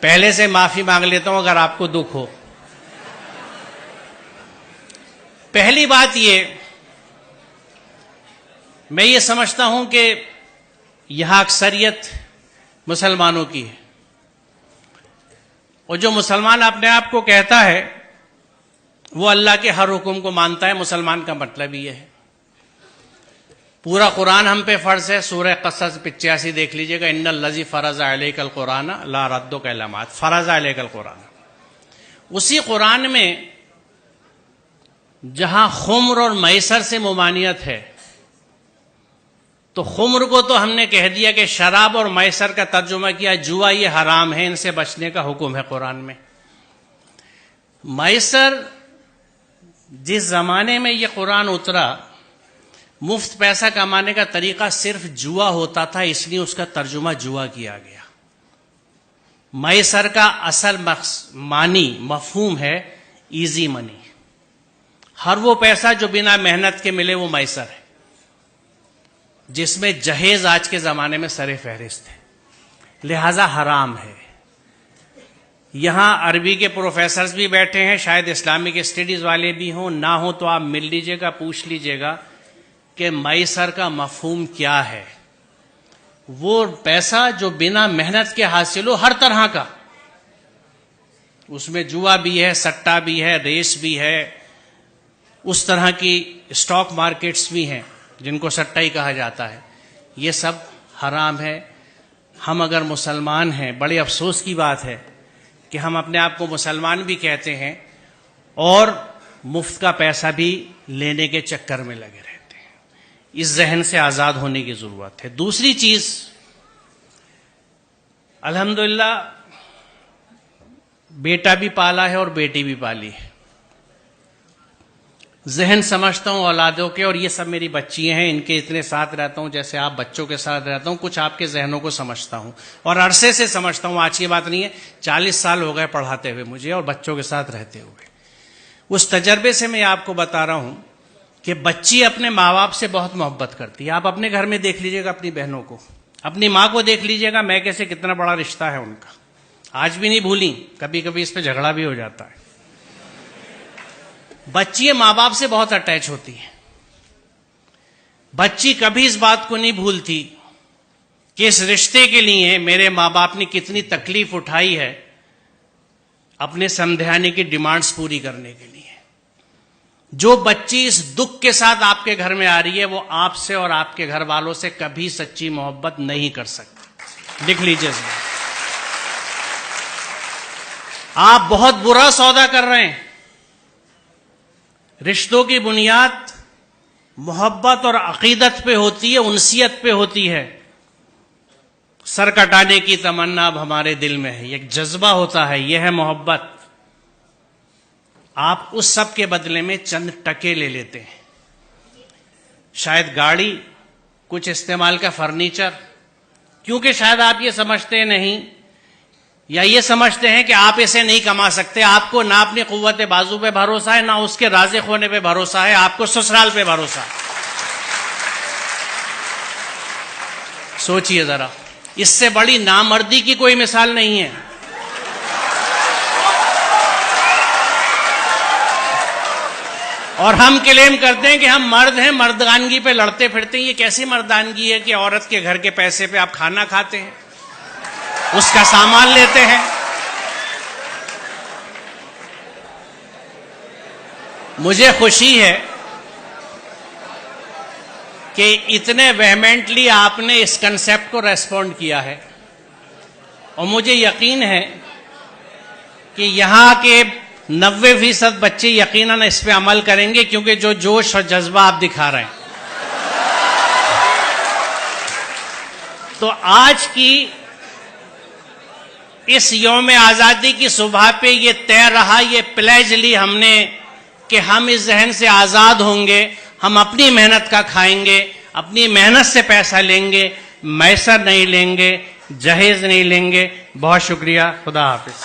पहले से माफी मांग लेता हूं अगर आपको दुख हो। पहली बात मैं ये समझता हूं कि यहां अक्सरियत मुसलमानों की है, और जो मुसलमान अपने आप को कहता है वो अल्लाह के हर हुक्म को मानता है। मुसलमान का मतलब ये है। पूरा कुरान हम पे फर्ज है। सूरह क़सस 85 देख लीजिएगा, इन्नल लज़ी फ़रज़ अलैकल कुरान ला रद्दु कलमात, फ़रज़ अलैकल कुरान। उसी कुरान में जहां खुम्र और मैसर से मुमानियत है, तो खुम्र को तो हमने कह दिया कि शराब, और मैसर का तर्जुमा किया जुआ, ये हराम है, इनसे बचने का हुक्म है कुरान में। मैसर, जिस जमाने में ये कुरान उतरा, मुफ्त पैसा कमाने का तरीका सिर्फ जुआ होता था, इसलिए उसका तर्जुमा जुआ किया गया। मैसर का असल मानी मफहूम है इजी मनी। हर वो पैसा जो बिना मेहनत के मिले वो मैसर है, जिसमें जहेज आज के जमाने में सरे फहरिस्त है, लिहाजा हराम है। यहां अरबी के प्रोफेसर्स भी बैठे हैं, शायद इस्लामिक स्टडीज वाले भी हों, ना हो तो आप मिल लीजिएगा, पूछ लीजिएगा कि मैसर का मफहूम क्या है। वो पैसा जो बिना मेहनत के हासिल हो, हर तरह का, उसमें जुआ भी है, सट्टा भी है, रेस भी है, उस तरह की स्टॉक मार्केट्स भी हैं जिनको सट्टा ही कहा जाता है। ये सब हराम है। हम अगर मुसलमान हैं, बड़े अफसोस की बात है कि हम अपने आप को मुसलमान भी कहते हैं और मुफ्त का पैसा भी लेने के चक्कर में लगे रहते हैं। इस जहन से आज़ाद होने की ज़रूरत है। दूसरी चीज़, अल्हम्दुलिल्लाह बेटा भी पाला है और बेटी भी पाली है। जहन समझता हूं औलादों के, और ये सब मेरी बच्चियां हैं, इनके इतने साथ रहता हूं जैसे आप बच्चों के साथ रहता हूं। कुछ आपके जहनों को समझता हूं और अरसे से समझता हूं, आज की बात नहीं है। 40 साल हो गए पढ़ाते हुए मुझे और बच्चों के साथ रहते हुए। उस तजर्बे से मैं आपको बता रहा हूं कि बच्ची अपने माँ बाप से बहुत मोहब्बत करती है। आप अपने घर में देख लीजिएगा, अपनी बहनों को, अपनी माँ को देख लीजिएगा, मैं कैसे, कितना बड़ा रिश्ता है उनका, आज भी नहीं भूली। कभी कभी इस पर झगड़ा भी हो जाता है। बच्ची माँ बाप से बहुत अटैच होती है। बच्ची कभी इस बात को नहीं भूलती कि इस रिश्ते के लिए मेरे माँ बाप ने कितनी तकलीफ उठाई है अपने समझाने की डिमांड्स पूरी करने के लिए। जो बच्ची इस दुख के साथ आपके घर में आ रही है, वो आपसे और आपके घर वालों से कभी सच्ची मोहब्बत नहीं कर सकती। लिख लीजिए, आप बहुत बुरा सौदा कर रहे हैं। रिश्तों की बुनियाद मोहब्बत और अकीदत पे होती है, उनसियत पे होती है। सर कटाने की तमन्ना अब हमारे दिल में है, एक जज्बा होता है, यह है मोहब्बत। आप उस सब के बदले में चंद टके ले लेते हैं, शायद गाड़ी, कुछ इस्तेमाल का फर्नीचर, क्योंकि शायद आप ये समझते नहीं या ये समझते हैं कि आप इसे नहीं कमा सकते। आपको ना अपनी कुव्वत बाजू पे भरोसा है, ना उसके राज़िक होने पे भरोसा है, आपको ससुराल पे भरोसा है। सोचिए जरा, इससे बड़ी नामर्दी की कोई मिसाल नहीं है। और हम क्लेम करते हैं कि हम मर्द हैं, मर्दानगी पे लड़ते फिरते हैं। ये कैसी मर्दानगी है कि औरत के घर के पैसे पे आप खाना खाते हैं, उसका सामान लेते हैं। मुझे खुशी है कि इतने वेहमेंटली आपने इस कंसेप्ट को रेस्पॉन्ड किया है, और मुझे यकीन है कि यहां के 90% बच्चे यकीनन इस पे अमल करेंगे, क्योंकि जो जोश और जज्बा आप दिखा रहे हैं। तो आज की इस यौम आज़ादी की सुबह पे ये तय रहा, ये प्लेज ली हमने कि हम इस जहन से आज़ाद होंगे, हम अपनी मेहनत का खाएंगे, अपनी मेहनत से पैसा लेंगे, मैसर नहीं लेंगे, जहेज नहीं लेंगे। बहुत शुक्रिया, खुदा हाफिज।